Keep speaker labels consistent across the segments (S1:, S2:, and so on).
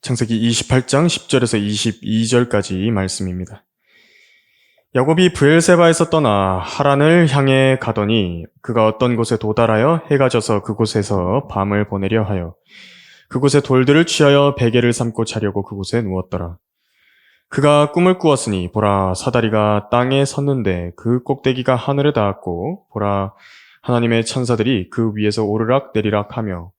S1: 창세기 28장 10절에서 22절까지 말씀입니다. 야곱이 브엘세바에서 떠나 하란을 향해 가더니 그가 어떤 곳에 도달하여 해가 져서 그곳에서 밤을 보내려 하여 그곳에 돌들을 취하여 베개를 삼고 자려고 그곳에 누웠더라. 그가 꿈을 꾸었으니 보라, 사다리가 땅에 섰는데 그 꼭대기가 하늘에 닿았고 보라, 하나님의 천사들이 그 위에서 오르락 내리락 하며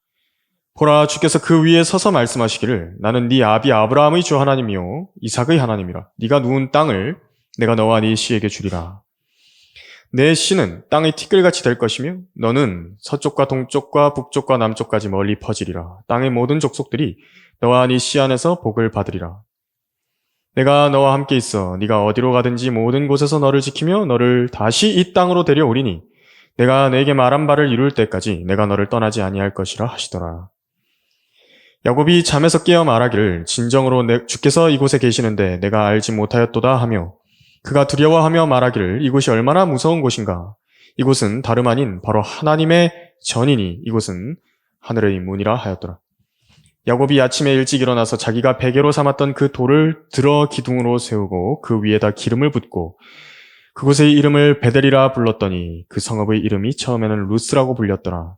S1: 보라, 주께서 그 위에 서서 말씀하시기를 나는 네 아비 아브라함의 주 하나님이요 이삭의 하나님이라. 네가 누운 땅을 내가 너와 네 씨에게 주리라. 내 씨는 땅의 티끌같이 될 것이며 너는 서쪽과 동쪽과 북쪽과 남쪽까지 멀리 퍼지리라. 땅의 모든 족속들이 너와 네 씨 안에서 복을 받으리라. 내가 너와 함께 있어 네가 어디로 가든지 모든 곳에서 너를 지키며 너를 다시 이 땅으로 데려오리니 내가 내게 말한 바를 이룰 때까지 내가 너를 떠나지 아니할 것이라 하시더라. 야곱이 잠에서 깨어 말하기를 진정으로 주께서 이곳에 계시는데 내가 알지 못하였도다 하며 그가 두려워하며 말하기를 이곳이 얼마나 무서운 곳인가. 이곳은 다름 아닌 바로 하나님의 전이니 이곳은 하늘의 문이라 하였더라. 야곱이 아침에 일찍 일어나서 자기가 베개로 삼았던 그 돌을 들어 기둥으로 세우고 그 위에다 기름을 붓고 그곳의 이름을 베델이라 불렀더니 그 성읍의 이름이 처음에는 루스라고 불렸더라.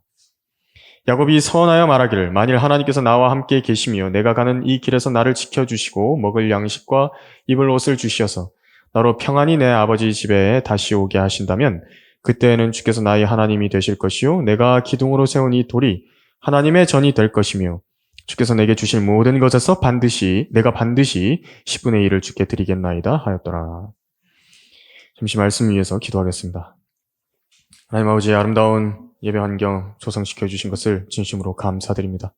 S1: 야곱이 서원하여 말하기를 만일 하나님께서 나와 함께 계시며 내가 가는 이 길에서 나를 지켜주시고 먹을 양식과 입을 옷을 주시어서 나로 평안히 내 아버지 집에 다시 오게 하신다면 그때에는 주께서 나의 하나님이 되실 것이요 내가 기둥으로 세운 이 돌이 하나님의 전이 될 것이며 주께서 내게 주실 모든 것에서 내가 반드시 10분의 1을 주께 드리겠나이다 하였더라. 잠시 말씀 위해서 기도하겠습니다. 하나님 아버지의 아름다운 예배 환경 조성시켜 주신 것을 진심으로 감사드립니다.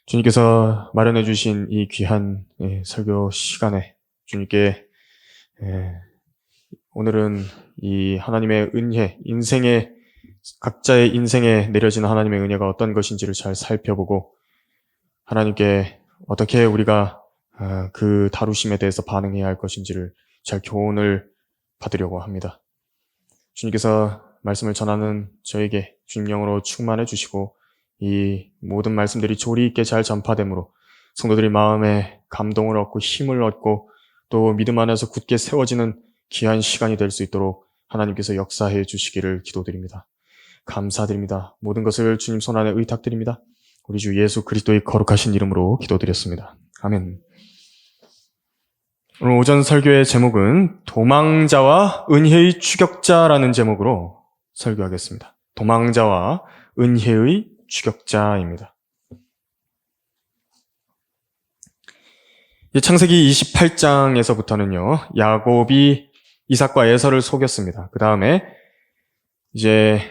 S1: 주님께서 마련해 주신 이 귀한 설교 시간에 주님께 오늘은 이 하나님의 은혜, 각자의 인생에 내려지는 하나님의 은혜가 어떤 것인지를 잘 살펴보고 하나님께 어떻게 우리가 그 다루심에 대해서 반응해야 할 것인지를 잘 교훈을 받으려고 합니다. 주님께서 말씀을 전하는 저에게 주님 영으로 충만해 주시고 이 모든 말씀들이 조리 있게 잘 전파되므로 성도들이 마음에 감동을 얻고 힘을 얻고 또 믿음 안에서 굳게 세워지는 귀한 시간이 될 수 있도록 하나님께서 역사해 주시기를 기도드립니다. 감사드립니다. 모든 것을 주님 손안에 의탁드립니다. 우리 주 예수 그리스도의 거룩하신 이름으로 기도드렸습니다. 아멘. 오늘 오전 설교의 제목은 도망자와 은혜의 추격자라는 제목으로 설교하겠습니다. 도망자와 은혜의 추격자입니다. 창세기 28장에서부터는요, 야곱이 이삭과 에서를 속였습니다. 그 다음에 이제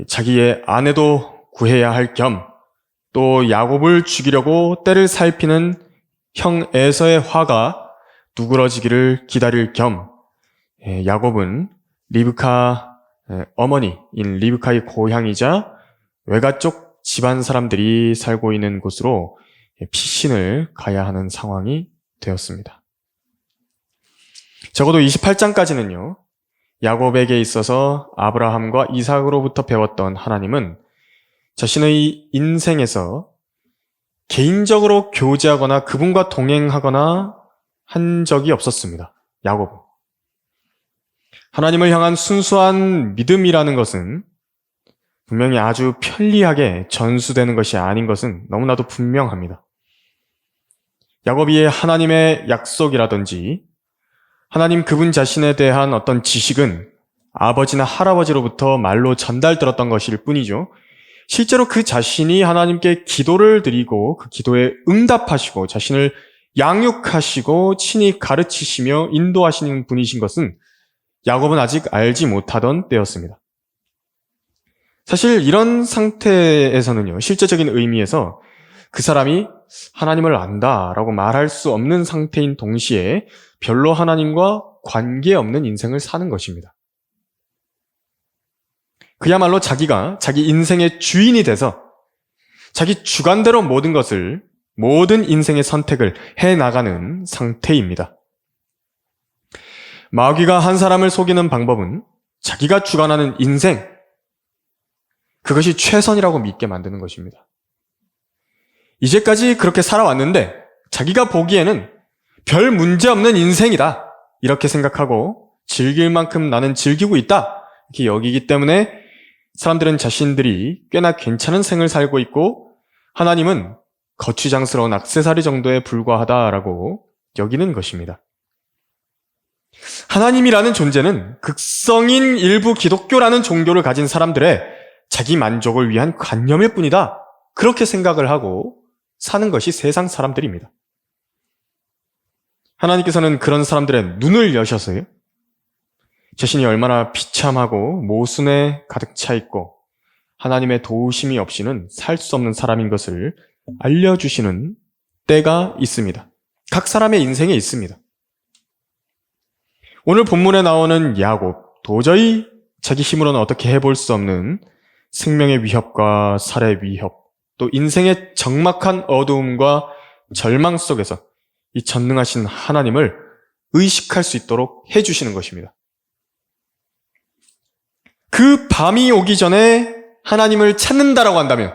S1: 자기의 아내도 구해야 할 겸 또 야곱을 죽이려고 때를 살피는 형 에서의 화가 누그러지기를 기다릴 겸 야곱은 리브카 어머니인 리브카의 고향이자 외가 쪽 집안 사람들이 살고 있는 곳으로 피신을 가야 하는 상황이 되었습니다. 적어도 28장까지는요. 야곱에게 있어서 아브라함과 이삭으로부터 배웠던 하나님은 자신의 인생에서 개인적으로 교제하거나 그분과 동행하거나 한 적이 없었습니다. 야곱은. 하나님을 향한 순수한 믿음이라는 것은 분명히 아주 편리하게 전수되는 것이 아닌 것은 너무나도 분명합니다. 야곱이 하나님의 약속이라든지 하나님 그분 자신에 대한 어떤 지식은 아버지나 할아버지로부터 말로 전달들었던 것일 뿐이죠. 실제로 그 자신이 하나님께 기도를 드리고 그 기도에 응답하시고 자신을 양육하시고 친히 가르치시며 인도하시는 분이신 것은 야곱은 아직 알지 못하던 때였습니다. 사실 이런 상태에서는요, 실제적인 의미에서 그 사람이 하나님을 안다라고 말할 수 없는 상태인 동시에 별로 하나님과 관계없는 인생을 사는 것입니다. 그야말로 자기가 자기 인생의 주인이 돼서 자기 주관대로 모든 인생의 선택을 해나가는 상태입니다. 마귀가 한 사람을 속이는 방법은 자기가 주관하는 인생, 그것이 최선이라고 믿게 만드는 것입니다. 이제까지 그렇게 살아왔는데 자기가 보기에는 별 문제 없는 인생이다. 이렇게 생각하고 즐길 만큼 나는 즐기고 있다. 이렇게 여기기 때문에 사람들은 자신들이 꽤나 괜찮은 생을 살고 있고 하나님은 거추장스러운 액세서리 정도에 불과하다라고 여기는 것입니다. 하나님이라는 존재는 극성인 일부 기독교라는 종교를 가진 사람들의 자기 만족을 위한 관념일 뿐이다. 그렇게 생각을 하고 사는 것이 세상 사람들입니다. 하나님께서는 그런 사람들의 눈을 여셔서요. 자신이 얼마나 비참하고 모순에 가득 차 있고 하나님의 도우심이 없이는 살 수 없는 사람인 것을 알려주시는 때가 있습니다. 각 사람의 인생에 있습니다. 오늘 본문에 나오는 야곱, 도저히 자기 힘으로는 어떻게 해볼 수 없는 생명의 위협과 살의 위협, 또 인생의 적막한 어두움과 절망 속에서 이 전능하신 하나님을 의식할 수 있도록 해주시는 것입니다. 그 밤이 오기 전에 하나님을 찾는다라고 한다면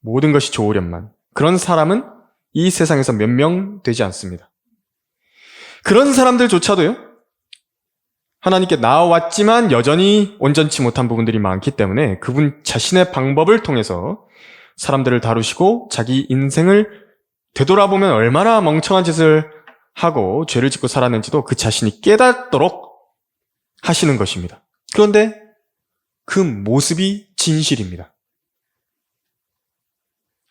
S1: 모든 것이 좋으련만 그런 사람은 이 세상에서 몇 명 되지 않습니다. 그런 사람들조차도요, 하나님께 나아왔지만 여전히 온전치 못한 부분들이 많기 때문에 그분 자신의 방법을 통해서 사람들을 다루시고 자기 인생을 되돌아보면 얼마나 멍청한 짓을 하고 죄를 짓고 살았는지도 그 자신이 깨닫도록 하시는 것입니다. 그런데 그 모습이 진실입니다.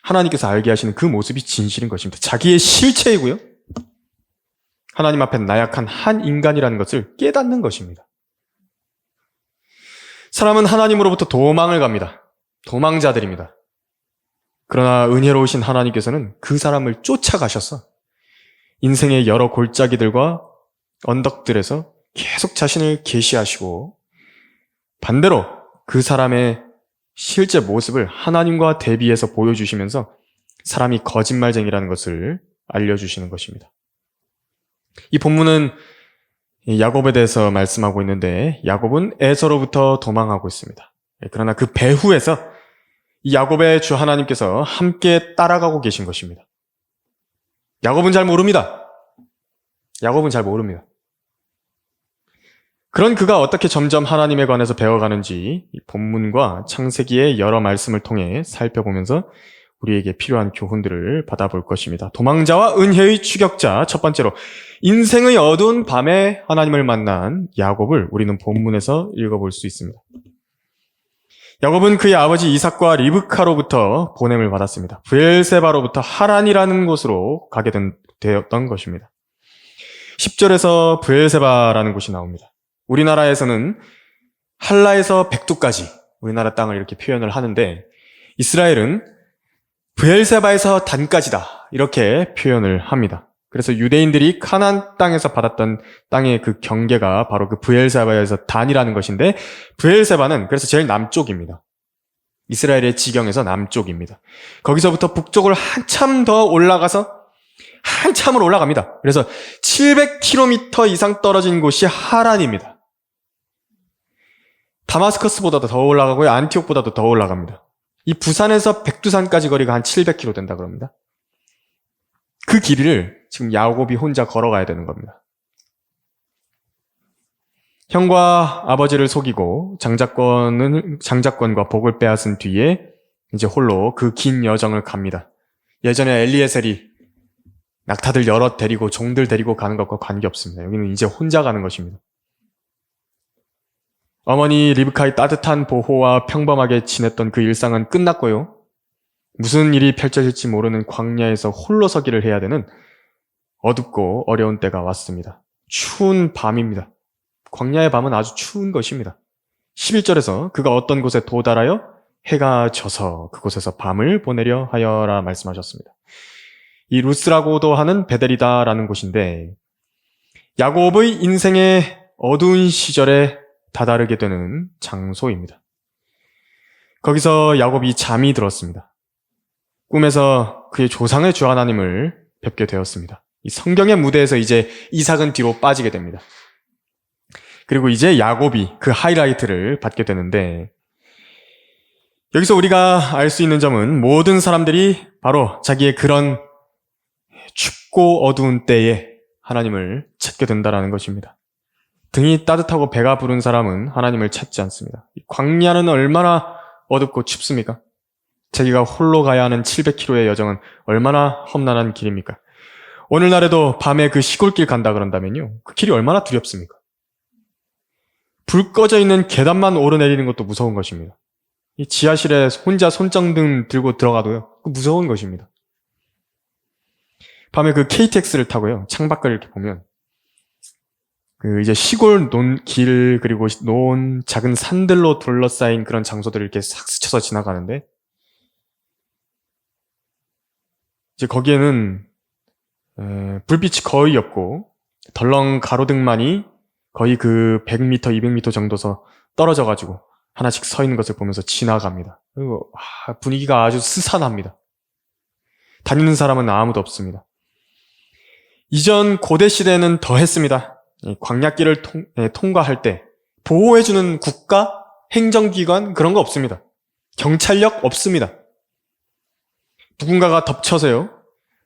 S1: 하나님께서 알게 하시는 그 모습이 진실인 것입니다. 자기의 실체이고요. 하나님 앞에 나약한 한 인간이라는 것을 깨닫는 것입니다. 사람은 하나님으로부터 도망을 갑니다. 도망자들입니다. 그러나 은혜로우신 하나님께서는 그 사람을 쫓아가셔서 인생의 여러 골짜기들과 언덕들에서 계속 자신을 계시하시고 반대로 그 사람의 실제 모습을 하나님과 대비해서 보여주시면서 사람이 거짓말쟁이라는 것을 알려주시는 것입니다. 이 본문은 야곱에 대해서 말씀하고 있는데 야곱은 에서로부터 도망하고 있습니다. 그러나 그 배후에서 이 야곱의 주 하나님께서 함께 따라가고 계신 것입니다. 야곱은 잘 모릅니다. 야곱은 잘 모릅니다. 그런 그가 어떻게 점점 하나님에 관해서 배워가는지 이 본문과 창세기의 여러 말씀을 통해 살펴보면서 우리에게 필요한 교훈들을 받아볼 것입니다. 도망자와 은혜의 추격자, 첫 번째로 인생의 어두운 밤에 하나님을 만난 야곱을 우리는 본문에서 읽어볼 수 있습니다. 야곱은 그의 아버지 이삭과 리브카로부터 보냄을 받았습니다. 브엘세바로부터 하란이라는 곳으로 가게 되었던 것입니다. 10절에서 브엘세바라는 곳이 나옵니다. 우리나라에서는 할라에서 백두까지 우리나라 땅을 이렇게 표현을 하는데 이스라엘은 브엘세바에서 단까지다 이렇게 표현을 합니다. 그래서 유대인들이 카나안 땅에서 받았던 땅의 그 경계가 바로 그 브엘세바에서 단이라는 것인데 브엘세바는 그래서 제일 남쪽입니다. 이스라엘의 지경에서 남쪽입니다. 거기서부터 북쪽으로 한참 더 올라가서 한참으로 올라갑니다. 그래서 700km 이상 떨어진 곳이 하란입니다. 다마스커스보다도 더 올라가고요. 안티옥보다도 더 올라갑니다. 이 부산에서 백두산까지 거리가 한 700km 된다 그럽니다. 그 길을 지금 야곱이 혼자 걸어가야 되는 겁니다. 형과 아버지를 속이고 장자권과 복을 빼앗은 뒤에 이제 홀로 그 긴 여정을 갑니다. 예전에 엘리에셀이 낙타들 여럿 데리고 종들 데리고 가는 것과 관계없습니다. 여기는 이제 혼자 가는 것입니다. 어머니 리브카의 따뜻한 보호와 평범하게 지냈던 그 일상은 끝났고요. 무슨 일이 펼쳐질지 모르는 광야에서 홀로 서기를 해야 되는 어둡고 어려운 때가 왔습니다. 추운 밤입니다. 광야의 밤은 아주 추운 것입니다. 11절에서 그가 어떤 곳에 도달하여 해가 져서 그곳에서 밤을 보내려 하여라 말씀하셨습니다. 이 루스라고도 하는 베델이다라는 곳인데 야곱의 인생의 어두운 시절에 다다르게 되는 장소입니다. 거기서 야곱이 잠이 들었습니다. 꿈에서 그의 조상의 주 하나님을 뵙게 되었습니다. 이 성경의 무대에서 이제 이삭은 뒤로 빠지게 됩니다. 그리고 이제 야곱이 그 하이라이트를 받게 되는데 여기서 우리가 알 수 있는 점은 모든 사람들이 바로 자기의 그런 춥고 어두운 때에 하나님을 찾게 된다는 것입니다. 등이 따뜻하고 배가 부른 사람은 하나님을 찾지 않습니다. 광야는 얼마나 어둡고 춥습니까? 자기가 홀로 가야 하는 700km의 여정은 얼마나 험난한 길입니까? 오늘날에도 밤에 그 시골길 간다 그런다면요, 그 길이 얼마나 두렵습니까? 불 꺼져 있는 계단만 오르내리는 것도 무서운 것입니다. 이 지하실에 혼자 손전등 들고 들어가도요, 무서운 것입니다. 밤에 그 KTX를 타고요, 창밖을 이렇게 보면 그 이제 시골 논길 그리고 논 작은 산들로 둘러싸인 그런 장소들을 이렇게 싹 스쳐서 지나가는데, 이제 거기에는 불빛이 거의 없고 덜렁 가로등만이 거의 그 100m, 200m 정도서 떨어져가지고 하나씩 서 있는 것을 보면서 지나갑니다. 그리고 분위기가 아주 스산합니다. 다니는 사람은 아무도 없습니다. 이전 고대 시대에는 더 했습니다. 광야길을 통과할 때 보호해주는 국가, 행정기관 그런 거 없습니다. 경찰력 없습니다. 누군가가 덮쳐서요,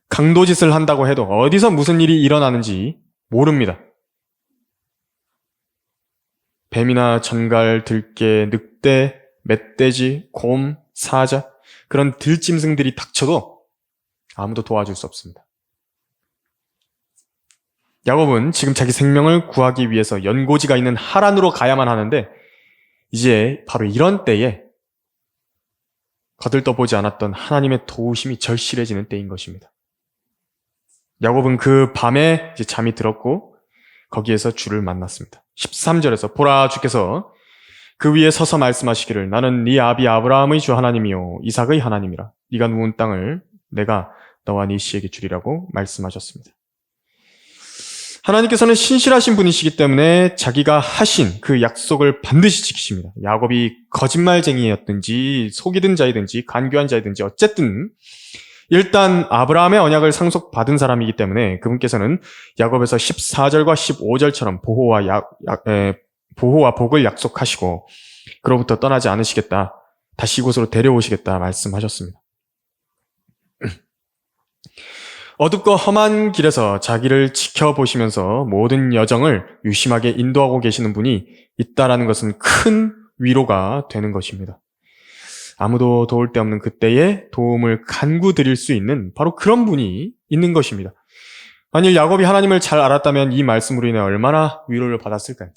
S1: 강도짓을 한다고 해도 어디서 무슨 일이 일어나는지 모릅니다. 뱀이나 전갈, 들개, 늑대, 멧돼지, 곰, 사자 그런 들짐승들이 닥쳐도 아무도 도와줄 수 없습니다. 야곱은 지금 자기 생명을 구하기 위해서 연고지가 있는 하란으로 가야만 하는데, 이제 바로 이런 때에 거들떠보지 않았던 하나님의 도우심이 절실해지는 때인 것입니다. 야곱은 그 밤에 이제 잠이 들었고 거기에서 주를 만났습니다. 13절에서 보라, 주께서 그 위에 서서 말씀하시기를 나는 네 아비 아브라함의 주 하나님이요 이삭의 하나님이라. 네가 누운 땅을 내가 너와 네 씨에게 주리라고 말씀하셨습니다. 하나님께서는 신실하신 분이시기 때문에 자기가 하신 그 약속을 반드시 지키십니다. 야곱이 거짓말쟁이였든지 속이든 자이든지 간교한 자이든지 어쨌든 일단 아브라함의 언약을 상속받은 사람이기 때문에 그분께서는 야곱에서 14절과 15절처럼 보호와 복을 약속하시고 그로부터 떠나지 않으시겠다, 다시 이곳으로 데려오시겠다 말씀하셨습니다. 어둡고 험한 길에서 자기를 지켜보시면서 모든 여정을 유심하게 인도하고 계시는 분이 있다라는 것은 큰 위로가 되는 것입니다. 아무도 도울 데 없는 그때에 도움을 간구 드릴 수 있는 바로 그런 분이 있는 것입니다. 만일 야곱이 하나님을 잘 알았다면 이 말씀으로 인해 얼마나 위로를 받았을까요?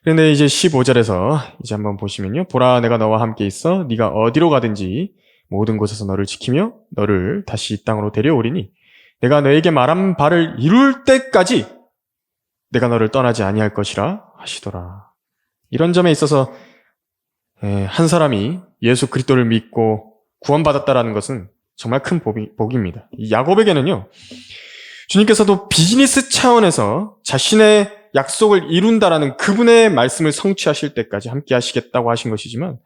S1: 그런데 이제 15절에서 이제 한번 보시면요, 보라, 내가 너와 함께 있어 네가 어디로 가든지 모든 곳에서 너를 지키며 너를 다시 이 땅으로 데려오리니 내가 너에게 말한 바를 이룰 때까지 내가 너를 떠나지 아니할 것이라 하시더라. 이런 점에 있어서 한 사람이 예수 그리스도를 믿고 구원받았다라는 것은 정말 큰 복입니다. 이 야곱에게는요, 주님께서도 비즈니스 차원에서 자신의 약속을 이룬다라는 그분의 말씀을 성취하실 때까지 함께 하시겠다고 하신 것이지만,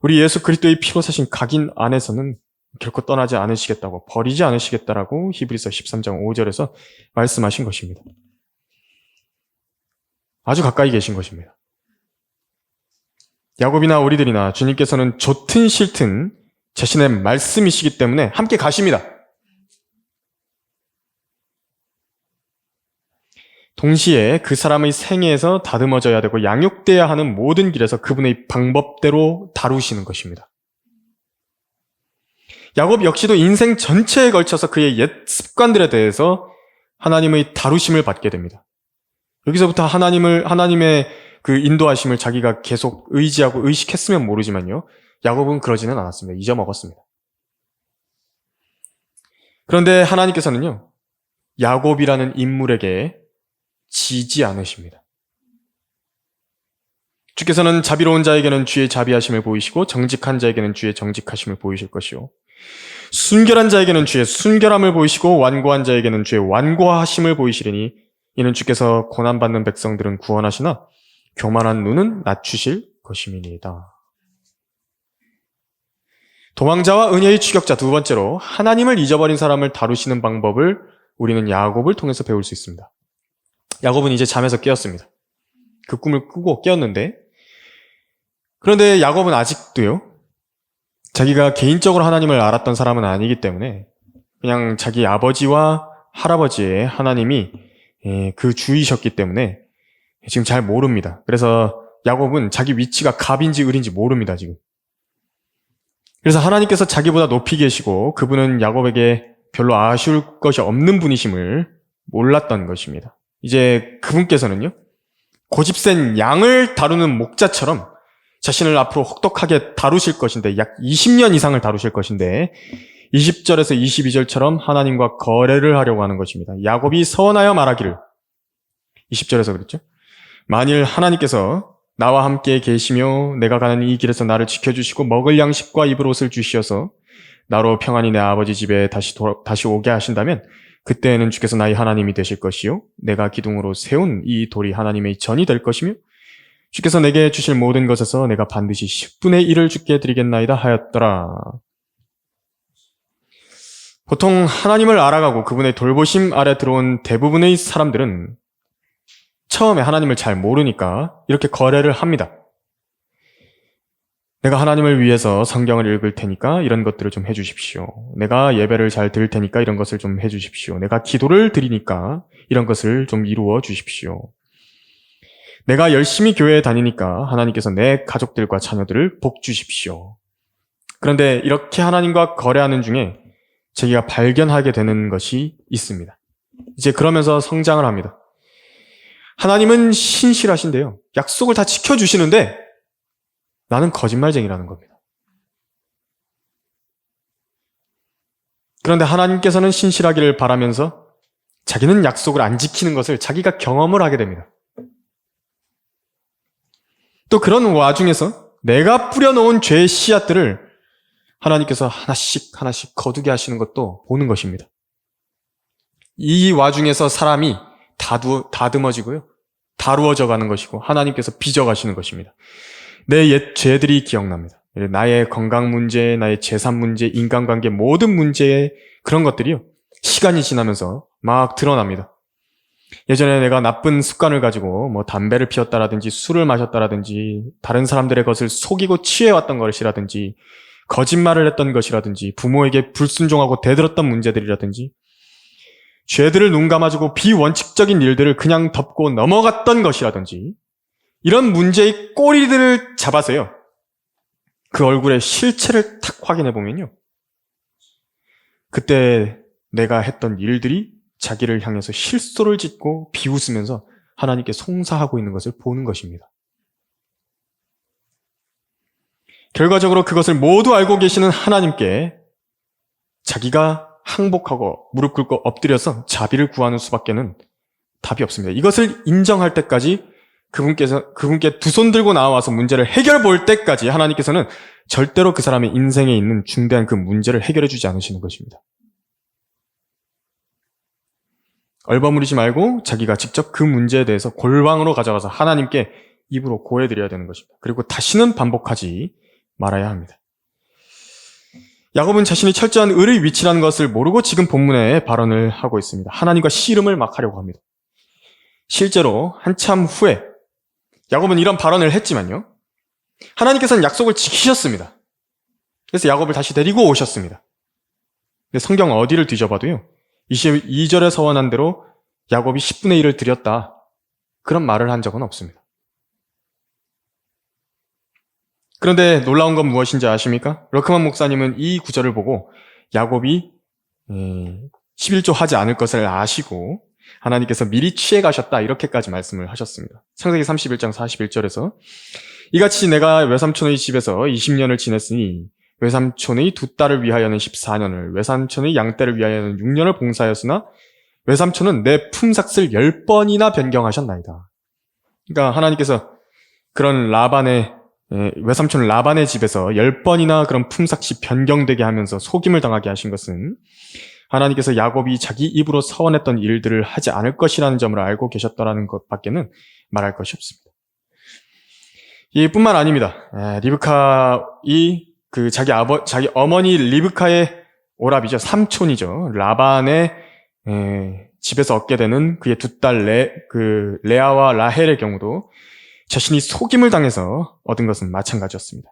S1: 우리 예수 그리스도의 피로 사신 각인 안에서는 결코 떠나지 않으시겠다고, 버리지 않으시겠다라고 히브리서 13장 5절에서 말씀하신 것입니다. 아주 가까이 계신 것입니다. 야곱이나 우리들이나 주님께서는 좋든 싫든 자신의 말씀이시기 때문에 함께 가십니다. 동시에 그 사람의 생애에서 다듬어져야 되고 양육돼야 하는 모든 길에서 그분의 방법대로 다루시는 것입니다. 야곱 역시도 인생 전체에 걸쳐서 그의 옛 습관들에 대해서 하나님의 다루심을 받게 됩니다. 여기서부터 하나님의 그 인도하심을 자기가 계속 의지하고 의식했으면 모르지만요, 야곱은 그러지는 않았습니다. 잊어먹었습니다. 그런데 하나님께서는요, 야곱이라는 인물에게 지지 않으십니다. 주께서는 자비로운 자에게는 주의 자비하심을 보이시고 정직한 자에게는 주의 정직하심을 보이실 것이요, 순결한 자에게는 주의 순결함을 보이시고 완고한 자에게는 주의 완고하심을 보이시리니 이는 주께서 고난받는 백성들은 구원하시나 교만한 눈은 낮추실 것임이니이다. 도망자와 은혜의 추격자, 두 번째로 하나님을 잊어버린 사람을 다루시는 방법을 우리는 야곱을 통해서 배울 수 있습니다. 야곱은 이제 잠에서 깨었습니다. 그 꿈을 꾸고 깨었는데 그런데 야곱은 아직도요, 자기가 개인적으로 하나님을 알았던 사람은 아니기 때문에 그냥 자기 아버지와 할아버지의 하나님이 그 주이셨기 때문에 지금 잘 모릅니다. 그래서 야곱은 자기 위치가 갑인지 을인지 모릅니다, 지금. 그래서 하나님께서 자기보다 높이 계시고 그분은 야곱에게 별로 아쉬울 것이 없는 분이심을 몰랐던 것입니다. 이제 그분께서는요, 고집센 양을 다루는 목자처럼 자신을 앞으로 혹독하게 다루실 것인데, 약 20년 이상을 다루실 것인데 20절에서 22절처럼 하나님과 거래를 하려고 하는 것입니다. 야곱이 서원하여 말하기를, 20절에서 그랬죠. 만일 하나님께서 나와 함께 계시며 내가 가는 이 길에서 나를 지켜주시고 먹을 양식과 입을 옷을 주시어서 나로 평안히 내 아버지 집에 다시 오게 하신다면 그때에는 주께서 나의 하나님이 되실 것이요 내가 기둥으로 세운 이 돌이 하나님의 전이 될 것이며 주께서 내게 주실 모든 것에서 내가 반드시 10분의 1을 주께 드리겠나이다 하였더라. 보통 하나님을 알아가고 그분의 돌보심 아래 들어온 대부분의 사람들은 처음에 하나님을 잘 모르니까 이렇게 거래를 합니다. 내가 하나님을 위해서 성경을 읽을 테니까 이런 것들을 좀 해주십시오. 내가 예배를 잘 드릴 테니까 이런 것을 좀 해주십시오. 내가 기도를 드리니까 이런 것을 좀 이루어 주십시오. 내가 열심히 교회에 다니니까 하나님께서 내 가족들과 자녀들을 복 주십시오. 그런데 이렇게 하나님과 거래하는 중에 자기가 발견하게 되는 것이 있습니다. 이제 그러면서 성장을 합니다. 하나님은 신실하신데요, 약속을 다 지켜주시는데 나는 거짓말쟁이라는 겁니다. 그런데 하나님께서는 신실하기를 바라면서 자기는 약속을 안 지키는 것을 자기가 경험을 하게 됩니다. 또 그런 와중에서 내가 뿌려놓은 죄의 씨앗들을 하나님께서 하나씩 하나씩 거두게 하시는 것도 보는 것입니다. 이 와중에서 사람이 다듬어지고요, 다루어져 가는 것이고 하나님께서 빚어가시는 것입니다. 내 옛 죄들이 기억납니다. 나의 건강 문제, 나의 재산 문제, 인간관계 모든 문제의 그런 것들이요, 시간이 지나면서 막 드러납니다. 예전에 내가 나쁜 습관을 가지고 담배를 피웠다라든지 술을 마셨다라든지 다른 사람들의 것을 속이고 취해왔던 것이라든지 거짓말을 했던 것이라든지 부모에게 불순종하고 대들었던 문제들이라든지 죄들을 눈 감아주고 비원칙적인 일들을 그냥 덮고 넘어갔던 것이라든지 이런 문제의 꼬리들을 잡아서요, 그 얼굴의 실체를 탁 확인해 보면요, 그때 내가 했던 일들이 자기를 향해서 실소를 짓고 비웃으면서 하나님께 송사하고 있는 것을 보는 것입니다. 결과적으로 그것을 모두 알고 계시는 하나님께 자기가 항복하고 무릎 꿇고 엎드려서 자비를 구하는 수밖에는 답이 없습니다. 이것을 인정할 때까지 그분께 두 손 들고 나와서 문제를 해결해 볼 때까지 하나님께서는 절대로 그 사람의 인생에 있는 중대한 그 문제를 해결해 주지 않으시는 것입니다. 얼버무리지 말고 자기가 직접 그 문제에 대해서 골방으로 가져가서 하나님께 입으로 고해드려야 되는 것입니다. 그리고 다시는 반복하지 말아야 합니다. 야곱은 자신이 철저한 을의 위치라는 것을 모르고 지금 본문에 발언을 하고 있습니다. 하나님과 씨름을 막 하려고 합니다. 실제로 한참 후에 야곱은 이런 발언을 했지만요, 하나님께서는 약속을 지키셨습니다. 그래서 야곱을 다시 데리고 오셨습니다. 근데 성경 어디를 뒤져봐도요, 22절에 서원한 대로 야곱이 10분의 1을 드렸다, 그런 말을 한 적은 없습니다. 그런데 놀라운 건 무엇인지 아십니까? 러크만 목사님은 이 구절을 보고 야곱이 11조 하지 않을 것을 아시고 하나님께서 미리 취해 가셨다, 이렇게까지 말씀을 하셨습니다. 창세기 31장 41절에서 이같이 내가 외삼촌의 집에서 20년을 지냈으니 외삼촌의 두 딸을 위하여는 14년을, 외삼촌의 양떼를 위하여는 6년을 봉사하였으나 외삼촌은 내 품삯을 10번이나 변경하셨나이다. 그러니까 하나님께서 그런 외삼촌 라반의 집에서 10번이나 그런 품삯이 변경되게 하면서 속임을 당하게 하신 것은 하나님께서 야곱이 자기 입으로 서원했던 일들을 하지 않을 것이라는 점을 알고 계셨다라는 것밖에는 말할 것이 없습니다. 이뿐만 아닙니다. 리브카이 자기 어머니 리브카의 오라비죠, 삼촌이죠, 라반의 집에서 얻게 되는 그의 두 딸 레아와 라헬의 경우도 자신이 속임을 당해서 얻은 것은 마찬가지였습니다.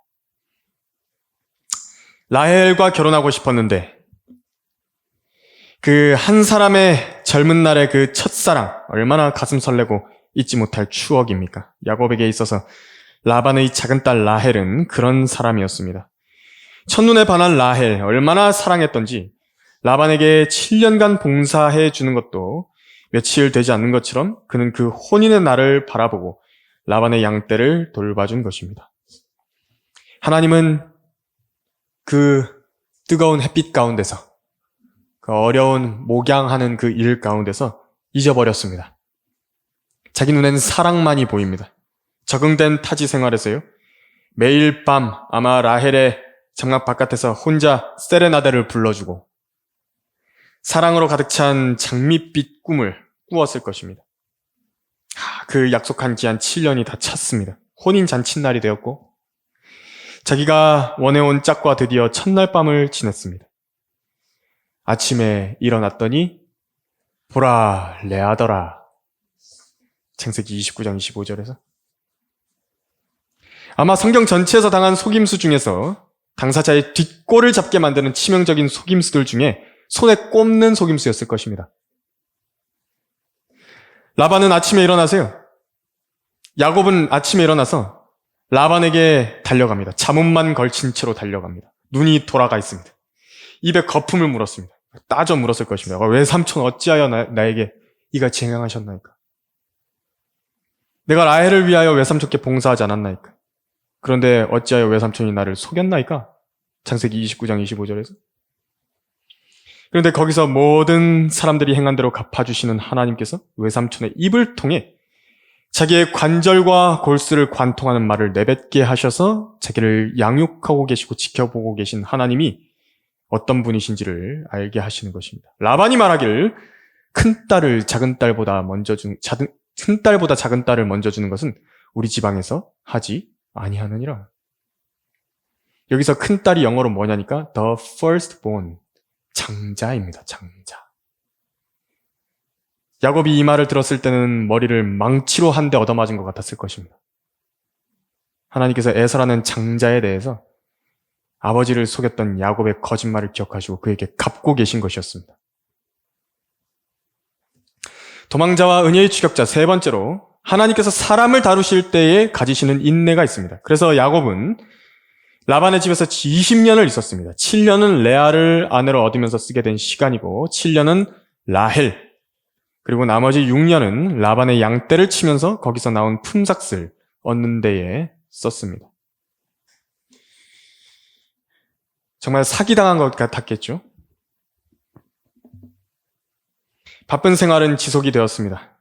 S1: 라헬과 결혼하고 싶었는데 그 한 사람의 젊은 날의 그 첫사랑, 얼마나 가슴 설레고 잊지 못할 추억입니까? 야곱에게 있어서 라반의 작은 딸 라헬은 그런 사람이었습니다. 첫눈에 반한 라헬, 얼마나 사랑했던지 라반에게 7년간 봉사해 주는 것도 며칠 되지 않는 것처럼 그는 그 혼인의 날을 바라보고 라반의 양떼를 돌봐준 것입니다. 하나님은 그 뜨거운 햇빛 가운데서, 그 어려운 목양하는 그 일 가운데서 잊어버렸습니다. 자기 눈엔 사랑만이 보입니다. 적응된 타지 생활에서요, 매일 밤 아마 라헬의 장막 바깥에서 혼자 세레나데를 불러주고 사랑으로 가득 찬 장밋빛 꿈을 꾸었을 것입니다. 그 약속한 기한 7년이 다 찼습니다. 혼인 잔칫날이 되었고 자기가 원해온 짝과 드디어 첫날 밤을 지냈습니다. 아침에 일어났더니 보라 레아더라. 창세기 29장 25절에서 아마 성경 전체에서 당한 속임수 중에서 당사자의 뒷골을 잡게 만드는 치명적인 속임수들 중에 손에 꼽는 속임수였을 것입니다. 라반은 아침에 일어나세요. 야곱은 아침에 일어나서 라반에게 달려갑니다. 잠옷만 걸친 채로 달려갑니다. 눈이 돌아가 있습니다. 입에 거품을 물었습니다. 따져 물었을 것입니다. 외삼촌 어찌하여 나에게 이같이 행하셨나이까? 내가 라헬을 위하여 외삼촌께 봉사하지 않았나이까? 그런데 어찌하여 외삼촌이 나를 속였나이까? 창세기 29장 25절에서. 그런데 거기서 모든 사람들이 행한 대로 갚아주시는 하나님께서 외삼촌의 입을 통해 자기의 관절과 골수를 관통하는 말을 내뱉게 하셔서 자기를 양육하고 계시고 지켜보고 계신 하나님이 어떤 분이신지를 알게 하시는 것입니다. 라반이 말하기를 큰 딸보다 작은 딸을 먼저 주는 것은 우리 지방에서 하지 아니하느니라. 여기서 큰 딸이 영어로 뭐냐니까 the firstborn, 장자입니다. 장자. 야곱이 이 말을 들었을 때는 머리를 망치로 한 대 얻어맞은 것 같았을 것입니다. 하나님께서 에서라는 장자에 대해서 아버지를 속였던 야곱의 거짓말을 기억하시고 그에게 갚고 계신 것이었습니다. 도망자와 은혜의 추격자 세 번째로 하나님께서 사람을 다루실 때에 가지시는 인내가 있습니다. 그래서 야곱은 라반의 집에서 20년을 있었습니다. 7년은 레아를 아내로 얻으면서 쓰게 된 시간이고 7년은 라헬, 그리고 나머지 6년은 라반의 양떼를 치면서 거기서 나온 품삯을 얻는 데에 썼습니다. 정말 사기당한 것 같았겠죠? 바쁜 생활은 지속이 되었습니다.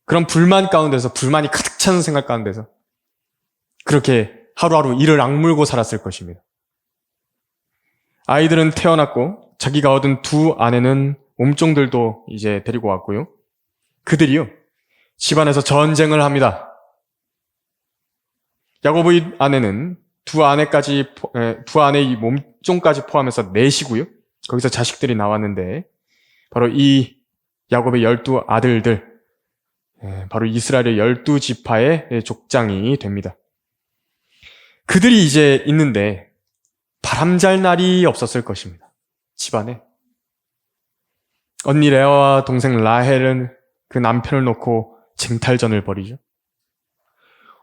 S1: 그런 불만 가운데서, 불만이 가득 차는 생활 가운데서 그렇게 하루하루 이를 악물고 살았을 것입니다. 아이들은 태어났고 자기가 얻은 두 아내는 몸종들도 이제 데리고 왔고요. 그들이요, 집안에서 전쟁을 합니다. 야곱의 아내는 두 아내의 몸종까지 포함해서 넷이고요. 거기서 자식들이 나왔는데 바로 이 야곱의 12 아들들, 바로 이스라엘의 12지파의 족장이 됩니다. 그들이 이제 있는데 바람잘 날이 없었을 것입니다. 집안에. 언니 레아와 동생 라헬은 그 남편을 놓고 쟁탈전을 벌이죠.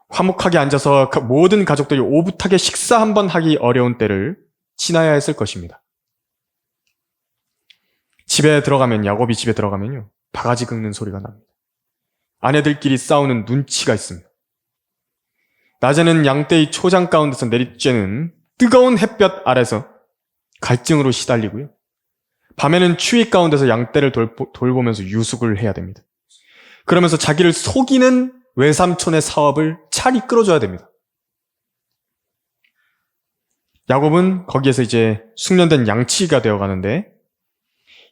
S1: 화목하게 앉아서 모든 가족들이 오붓하게 식사 한번 하기 어려운 때를 지나야 했을 것입니다. 야곱이 집에 들어가면요, 바가지 긁는 소리가 납니다. 아내들끼리 싸우는 눈치가 있습니다. 낮에는 양떼의 초장 가운데서 내리쬐는 뜨거운 햇볕 아래서 갈증으로 시달리고요. 밤에는 추위 가운데서 양떼를 돌보면서 유숙을 해야 됩니다. 그러면서 자기를 속이는 외삼촌의 사업을 잘 이끌어줘야 됩니다. 야곱은 거기에서 이제 숙련된 양치기가 되어가는데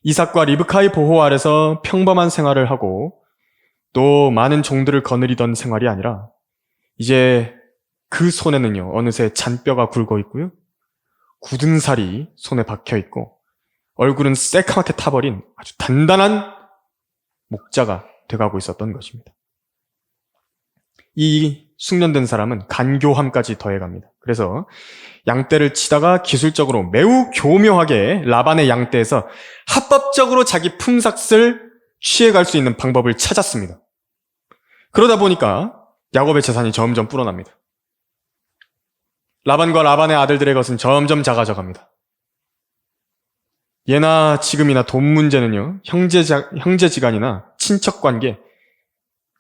S1: 이삭과 리브카의 보호 아래서 평범한 생활을 하고 또 많은 종들을 거느리던 생활이 아니라 이제 그 손에는요, 어느새 잔뼈가 굵어 있고요, 굳은 살이 손에 박혀 있고 얼굴은 새카맣게 타버린 아주 단단한 목자가 돼가고 있었던 것입니다. 이 숙련된 사람은 간교함까지 더해갑니다. 그래서 양떼를 치다가 기술적으로 매우 교묘하게 라반의 양떼에서 합법적으로 자기 품삯을 취해갈 수 있는 방법을 찾았습니다. 그러다 보니까 야곱의 재산이 점점 불어납니다. 라반과 라반의 아들들의 것은 점점 작아져 갑니다. 예나 지금이나 돈 문제는요, 형제지간이나 친척관계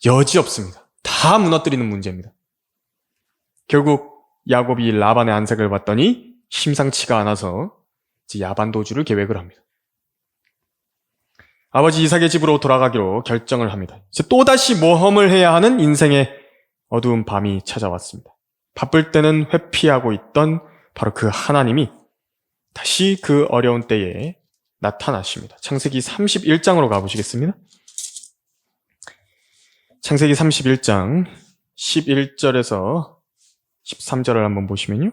S1: 여지없습니다. 다 무너뜨리는 문제입니다. 결국 야곱이 라반의 안색을 봤더니 심상치가 않아서 이제 야반도주를 계획을 합니다. 아버지 이삭의 집으로 돌아가기로 결정을 합니다. 이제 또다시 모험을 해야 하는 인생의 어두운 밤이 찾아왔습니다. 바쁠 때는 회피하고 있던 바로 그 하나님이 다시 그 어려운 때에 나타나십니다. 창세기 31장으로 가보시겠습니다. 창세기 31장 11절에서 13절을 한번 보시면요.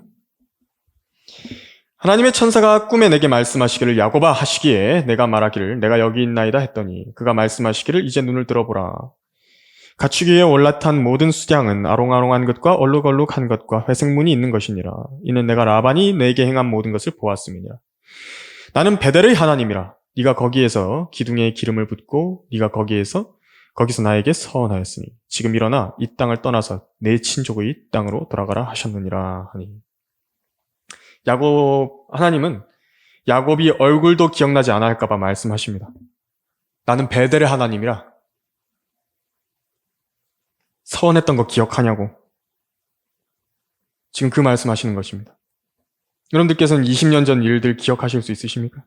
S1: 하나님의 천사가 꿈에 내게 말씀하시기를 야곱아 하시기에 내가 말하기를 내가 여기 있나이다 했더니 그가 말씀하시기를 이제 눈을 들어보라. 가축 위에 올라탄 모든 수량은 아롱아롱한 것과 얼룩얼룩한 것과 회색문이 있는 것이니라. 이는 내가 라반이 내게 행한 모든 것을 보았음이니라. 나는 베델의 하나님이라. 네가 거기에서 기둥에 기름을 붓고 네가 거기서 나에게 서원하였으니 지금 일어나 이 땅을 떠나서 내 친족의 땅으로 돌아가라 하셨느니라 하니. 하나님은 야곱이 얼굴도 기억나지 않아 할까봐 말씀하십니다. 나는 베델의 하나님이라. 서원했던 거 기억하냐고. 지금 그 말씀하시는 것입니다. 여러분들께서는 20년 전 일들 기억하실 수 있으십니까?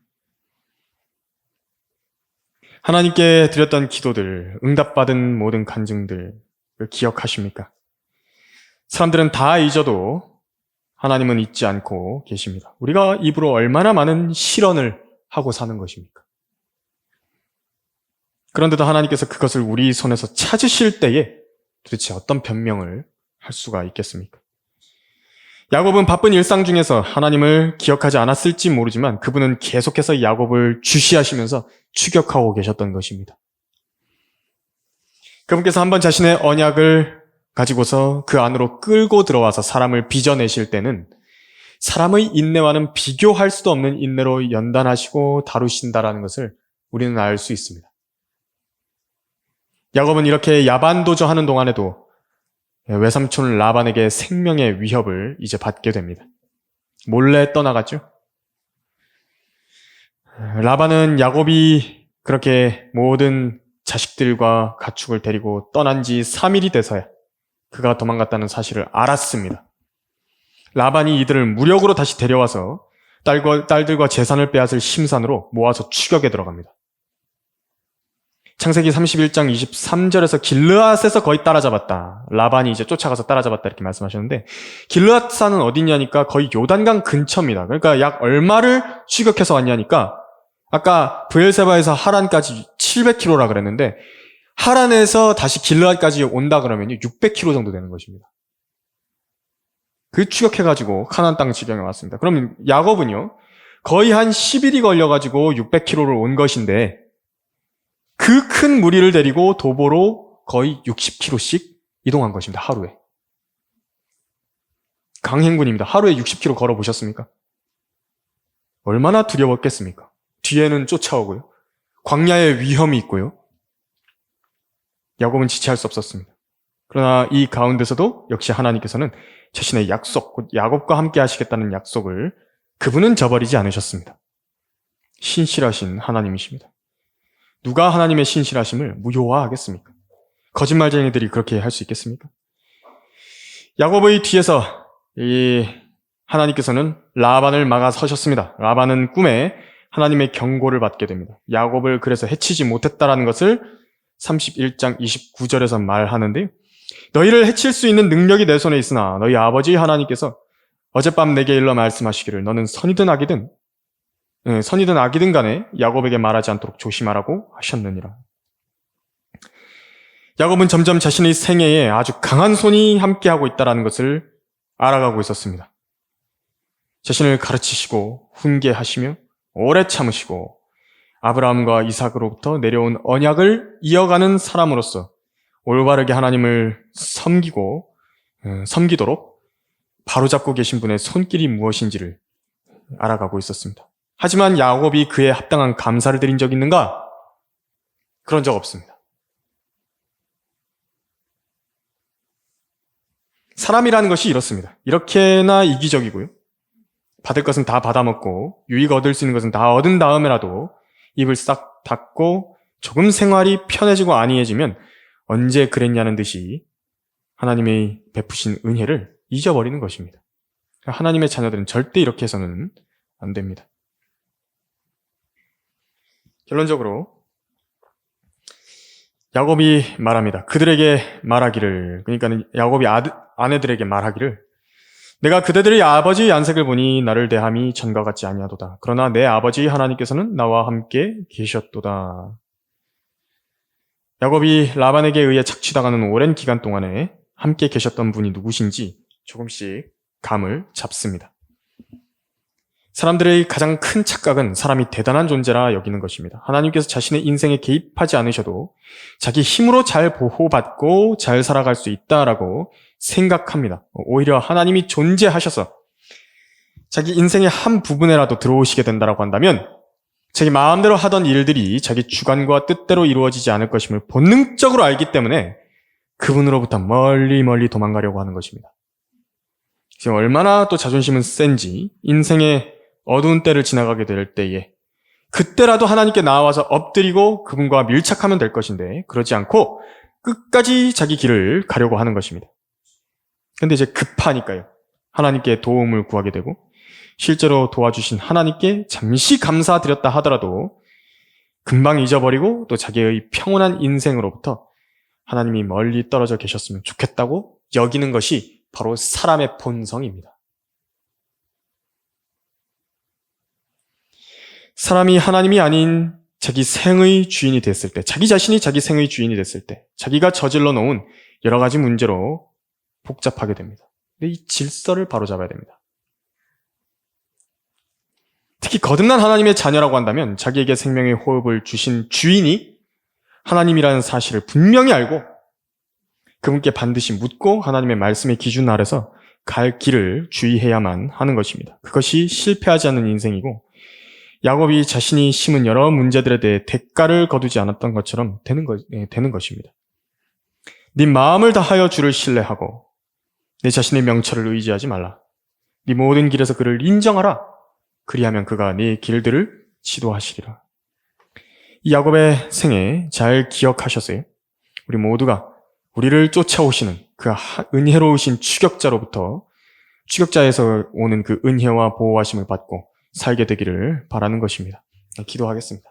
S1: 하나님께 드렸던 기도들, 응답받은 모든 간증들 기억하십니까? 사람들은 다 잊어도 하나님은 잊지 않고 계십니다. 우리가 입으로 얼마나 많은 실언을 하고 사는 것입니까? 그런데도 하나님께서 그것을 우리 손에서 찾으실 때에 도대체 어떤 변명을 할 수가 있겠습니까? 야곱은 바쁜 일상 중에서 하나님을 기억하지 않았을지 모르지만 그분은 계속해서 야곱을 주시하시면서 추격하고 계셨던 것입니다. 그분께서 한번 자신의 언약을 가지고서 그 안으로 끌고 들어와서 사람을 빚어내실 때는 사람의 인내와는 비교할 수도 없는 인내로 연단하시고 다루신다라는 것을 우리는 알 수 있습니다. 야곱은 이렇게 야반도주하는 동안에도 외삼촌 라반에게 생명의 위협을 이제 받게 됩니다. 몰래 떠나갔죠. 라반은 야곱이 그렇게 모든 자식들과 가축을 데리고 떠난 지 3일이 돼서야 그가 도망갔다는 사실을 알았습니다. 라반이 이들을 무력으로 다시 데려와서 딸들과 재산을 빼앗을 심산으로 모아서 추격에 들어갑니다. 창세기 31장 23절에서 길르앗에서 거의 따라잡았다. 라반이 이제 쫓아가서 따라잡았다 이렇게 말씀하셨는데 길르앗 산은 어디냐니까 거의 요단강 근처입니다. 그러니까 약 얼마를 추격해서 왔냐니까 아까 브엘세바에서 하란까지 700km라 그랬는데 하란에서 다시 길르앗까지 온다 그러면 600km 정도 되는 것입니다. 그 추격해가지고 카나안 땅 지경에 왔습니다. 그럼 야곱은요 거의 한 10일이 걸려가지고 600km를 온 것인데 그 큰 무리를 데리고 도보로 거의 60km씩 이동한 것입니다. 하루에. 강행군입니다. 하루에 60km 걸어보셨습니까? 얼마나 두려웠겠습니까? 뒤에는 쫓아오고요. 광야에 위험이 있고요. 야곱은 지체할 수 없었습니다. 그러나 이 가운데서도 역시 하나님께서는 자신의 약속, 곧 야곱과 함께 하시겠다는 약속을 그분은 저버리지 않으셨습니다. 신실하신 하나님이십니다. 누가 하나님의 신실하심을 무효화하겠습니까? 거짓말쟁이들이 그렇게 할 수 있겠습니까? 야곱의 뒤에서 이 하나님께서는 라반을 막아서셨습니다. 라반은 꿈에 하나님의 경고를 받게 됩니다. 야곱을 그래서 해치지 못했다라는 것을 31장 29절에서 말하는데요. 너희를 해칠 수 있는 능력이 내 손에 있으나 너희 아버지 하나님께서 어젯밤 내게 일러 말씀하시기를 너는 선이든 악이든 간에 야곱에게 말하지 않도록 조심하라고 하셨느니라. 야곱은 점점 자신의 생애에 아주 강한 손이 함께하고 있다는 것을 알아가고 있었습니다. 자신을 가르치시고 훈계하시며 오래 참으시고 아브라함과 이삭으로부터 내려온 언약을 이어가는 사람으로서 올바르게 하나님을 섬기고 섬기도록 바로잡고 계신 분의 손길이 무엇인지를 알아가고 있었습니다. 하지만 야곱이 그에 합당한 감사를 드린 적이 있는가? 그런 적 없습니다. 사람이라는 것이 이렇습니다. 이렇게나 이기적이고요. 받을 것은 다 받아먹고 유익 얻을 수 있는 것은 다 얻은 다음에라도 입을 싹 닫고 조금 생활이 편해지고 안이해지면 언제 그랬냐는 듯이 하나님의 베푸신 은혜를 잊어버리는 것입니다. 하나님의 자녀들은 절대 이렇게 해서는 안 됩니다. 결론적으로 야곱이 말합니다. 그들에게 말하기를, 그러니까 야곱이 아내들에게 말하기를, 내가 그대들의 아버지의 안색을 보니 나를 대함이 전과 같지 아니하도다. 그러나 내 아버지 하나님께서는 나와 함께 계셨도다. 야곱이 라반에게 의해 착취당하는 오랜 기간 동안에 함께 계셨던 분이 누구신지 조금씩 감을 잡습니다. 사람들의 가장 큰 착각은 사람이 대단한 존재라 여기는 것입니다. 하나님께서 자신의 인생에 개입하지 않으셔도 자기 힘으로 잘 보호받고 잘 살아갈 수 있다라고 생각합니다. 오히려 하나님이 존재하셔서 자기 인생의 한 부분에라도 들어오시게 된다라고 한다면 자기 마음대로 하던 일들이 자기 주관과 뜻대로 이루어지지 않을 것임을 본능적으로 알기 때문에 그분으로부터 멀리 멀리 도망가려고 하는 것입니다. 지금 얼마나 또 자존심은 센지 인생의 어두운 때를 지나가게 될 때에 그때라도 하나님께 나와서 엎드리고 그분과 밀착하면 될 것인데 그러지 않고 끝까지 자기 길을 가려고 하는 것입니다. 근데 이제 급하니까요. 하나님께 도움을 구하게 되고 실제로 도와주신 하나님께 잠시 감사드렸다 하더라도 금방 잊어버리고 또 자기의 평온한 인생으로부터 하나님이 멀리 떨어져 계셨으면 좋겠다고 여기는 것이 바로 사람의 본성입니다. 사람이 하나님이 아닌 자기 생의 주인이 됐을 때, 자기 자신이 자기 생의 주인이 됐을 때, 자기가 저질러 놓은 여러 가지 문제로 복잡하게 됩니다. 근데 이 질서를 바로잡아야 됩니다. 특히 거듭난 하나님의 자녀라고 한다면 자기에게 생명의 호흡을 주신 주인이 하나님이라는 사실을 분명히 알고 그분께 반드시 묻고 하나님의 말씀의 기준 아래서 갈 길을 주의해야만 하는 것입니다. 그것이 실패하지 않는 인생이고 야곱이 자신이 심은 여러 문제들에 대해 대가를 거두지 않았던 것처럼 되는 것입니다. 네 마음을 다하여 주를 신뢰하고 내 자신의 명철을 의지하지 말라. 네 모든 길에서 그를 인정하라. 그리하면 그가 네 길들을 지도하시리라. 이 야곱의 생애 잘 기억하셨어요? 우리 모두가 우리를 쫓아오시는 그 은혜로우신 추격자로부터 추격자에서 오는 그 은혜와 보호하심을 받고 살게 되기를 바라는 것입니다. 기도하겠습니다.